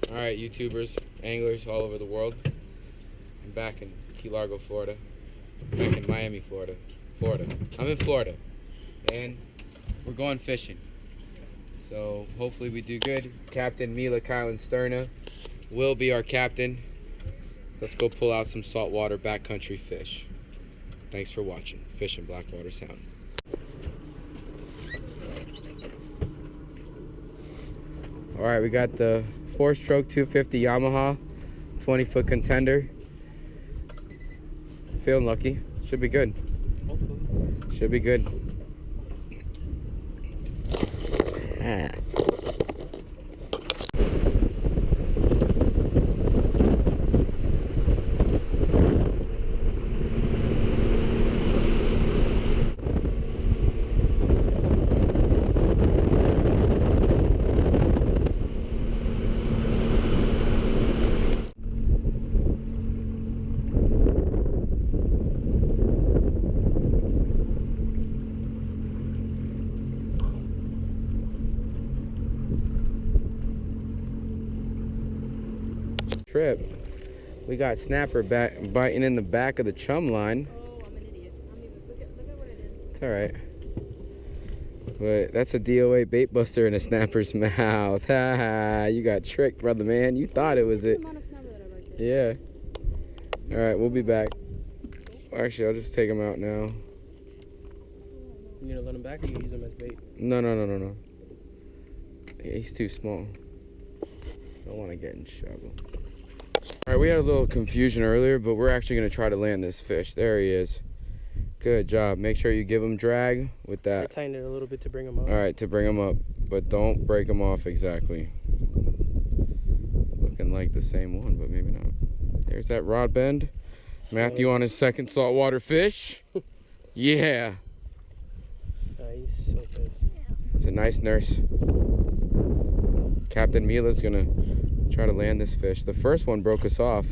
Alright, YouTubers, anglers all over the world. I'm back in Key Largo, Florida. Back in Miami, Florida. I'm in Florida. And we're going fishing. So hopefully we do good. Captain Mila Kylan Sterna will be our captain. Let's go pull out some saltwater backcountry fish. Thanks for watching. Fishing Blackwater Sound. Alright, we got the 4-stroke 250 Yamaha 20-foot contender. Feeling lucky. Should be good. Hopefully. Should be good. Trip. We got snapper biting in the back of the chum line. Oh, I'm an idiot. Look at what I did. It's alright. But that's a DOA bait buster in a snapper's mouth. Haha, you got tricked, brother man. You thought it was it. Yeah. Alright, we'll be back. Actually, I'll just take him out now. You gonna let him back or you use him as bait? No. Yeah, he's too small. Don't want to get in trouble. Alright, we had a little confusion earlier, but we're actually going to try to land this fish. There he is. Good job. Make sure you give him drag with that. I tightened it a little bit to bring him up. Alright, to bring him up, but don't break him off exactly. Looking like the same one, but maybe not. There's that rod bend. Matthew on his second saltwater fish. Yeah. Nice. So pissed. It's a nice nurse. Captain Mila's gonna try to land this fish. The first one broke us off.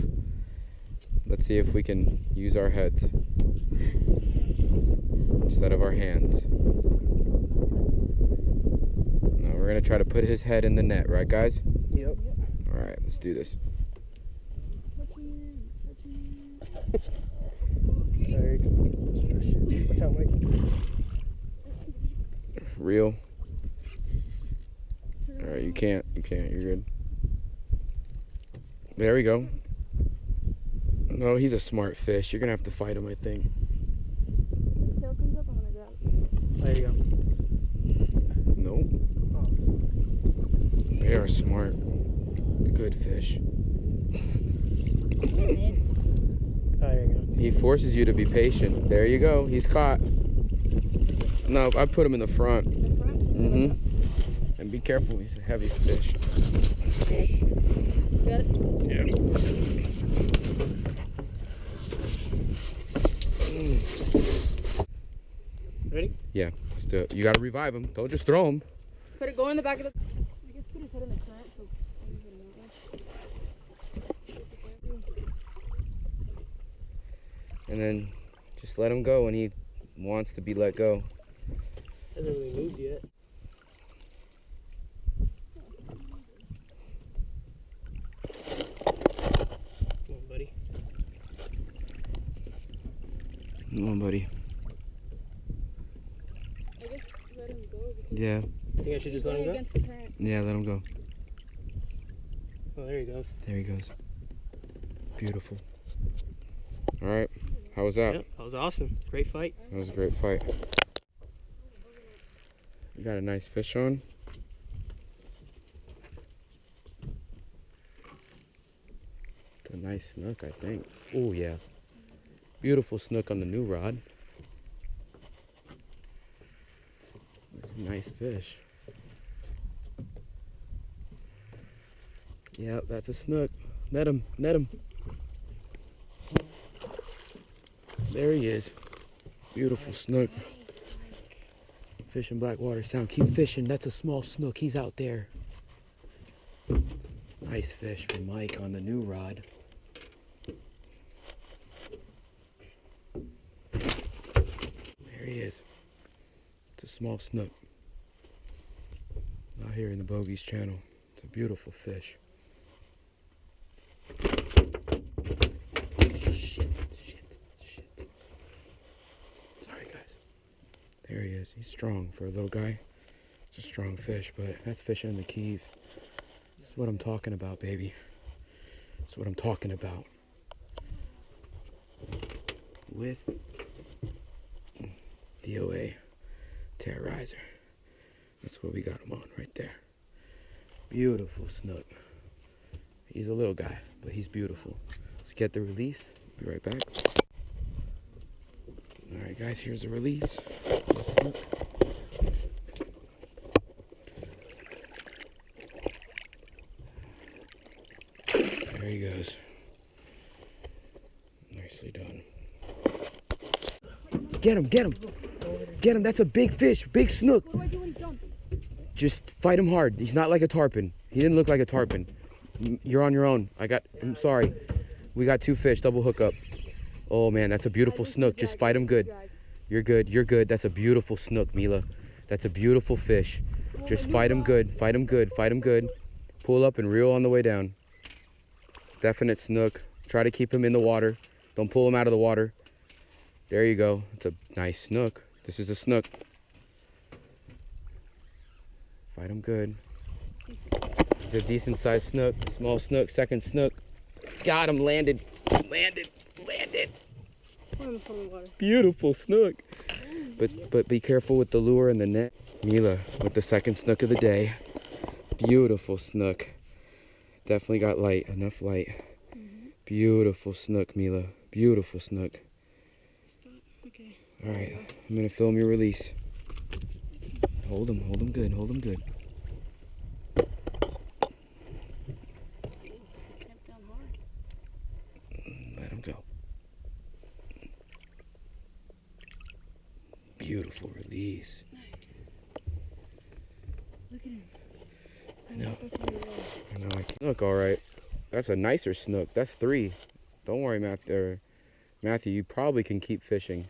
Let's see if we can use our heads instead of our hands. Now we're gonna try to put his head in the net, right guys? Yep. All right, let's do this. There you go. Oh, shit. Watch out, Mike. Reel. All right, you can't, you're good. There we go. No, he's a smart fish. You're gonna have to fight him, I think. His tail comes up, I'm gonna grab it. There you go. Nope. Oh. They are smart. Good fish. There you go. He forces you to be patient. There you go. He's caught. No, I put him in the front. The front? Mm-hmm. And be careful. He's a heavy fish. Got it? Yeah. Ready? Yeah. Let's do it. You gotta revive him. Don't just throw him. Go in the back of the... I guess put his head in the current, so... And then just let him go when he wants to be let go. Hasn't really moved yet. Come on, buddy. Come on, buddy. I guess let him go because... Yeah. I think I should just let him go? Against the current. Yeah, let him go. Oh, there he goes. There he goes. Beautiful. All right. How was that? Yep, that was awesome. Great fight. That was a great fight. You got a nice fish on. It's a nice snook, I think. Oh, yeah. Beautiful snook on the new rod. That's a nice fish. Yep, that's a snook. Net him, net him. There he is. Beautiful snook. Fishing Blackwater Sound. Keep fishing. That's a small snook. He's out there. Nice fish for Mike on the new rod. There he is. It's a small snook. Out here in the Bogies channel. It's a beautiful fish. There he is. He's strong for a little guy. It's a strong fish, but that's fishing in the Keys. This is what I'm talking about, baby. That's what I'm talking about. With DOA Terrorizer. That's what we got him on right there. Beautiful snook. He's a little guy, but he's beautiful. Let's get the release. Be right back. Alright guys, here's the release. Snook. There he goes. Nicely done. Get him, get him. Get him, that's a big fish, big snook. What do I do when he jumps? Just fight him hard. He's not like a tarpon. He didn't look like a tarpon. You're on your own. I'm sorry. We got 2 fish, double hookup. Oh man, that's a beautiful snook. Just fight him good. You're good, you're good. That's a beautiful snook, Mila. That's a beautiful fish. Just fight him good, fight him good, fight him good. Pull up and reel on the way down. Definite snook. Try to keep him in the water. Don't pull him out of the water. There you go. It's a nice snook. This is a snook. Fight him good. He's a decent sized snook. Small snook, second snook. Got him, landed. Landed. Landed. Beautiful snook. But be careful with the lure and the net. Mila with the second snook of the day. Beautiful snook. Definitely got light, enough light. Beautiful snook, Mila. Beautiful snook. Okay. All right, I'm gonna film your release. Hold him good, hold him good. Kept down hard. Let him go. Beautiful release. Nice. Look at him. I know. I know. Look, all right. That's a nicer snook. That's 3. Don't worry, Matthew. You probably can keep fishing.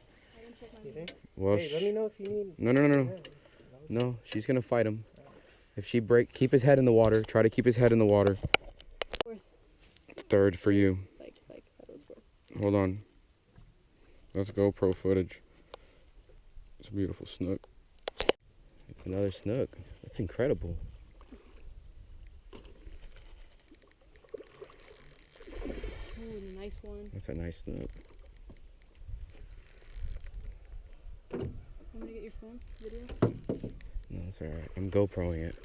You think? Well, hey, let me know if you need. No, she's gonna fight him. If she keep his head in the water. Try to keep his head in the water. 3rd for you. Psych. That was 4th. Hold on. That's GoPro footage. It's a beautiful snook. It's another snook. That's incredible. Ooh, nice one. That's a nice snook. Want me to get your phone video? No, it's alright. I'm GoProing it.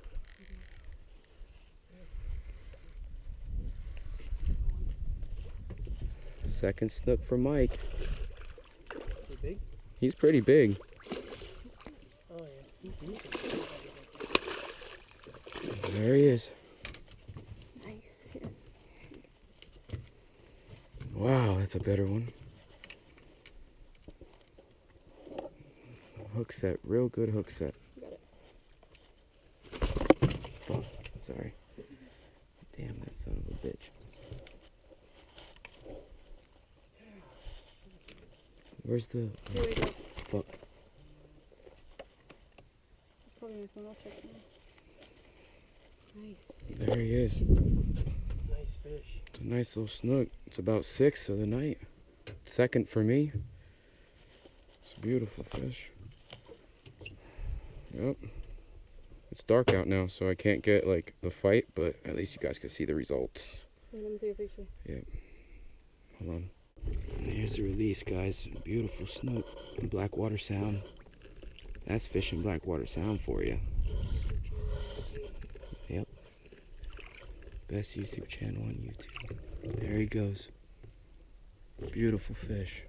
Second snook for Mike. Is he big? He's pretty big. Oh yeah, he's decent. There he is. Nice. Wow, that's a better one. Hook set, real good hook set. Got it. Oh, sorry. Damn, that son of a bitch. Where's the... Here we go. Fuck. It's probably my phone. I'll check it now. Nice. There he is. Nice fish. It's a nice little snook. It's about 6 of the night. 2nd for me. It's a beautiful fish. Yep. It's dark out now, so I can't get like the fight, but at least you guys can see the results. Let me take a picture. Yep. Hold on. And here's the release, guys. Beautiful snook in Blackwater Sound. That's fishing Blackwater Sound for you. Yep. Best YouTube channel on YouTube. There he goes. Beautiful fish.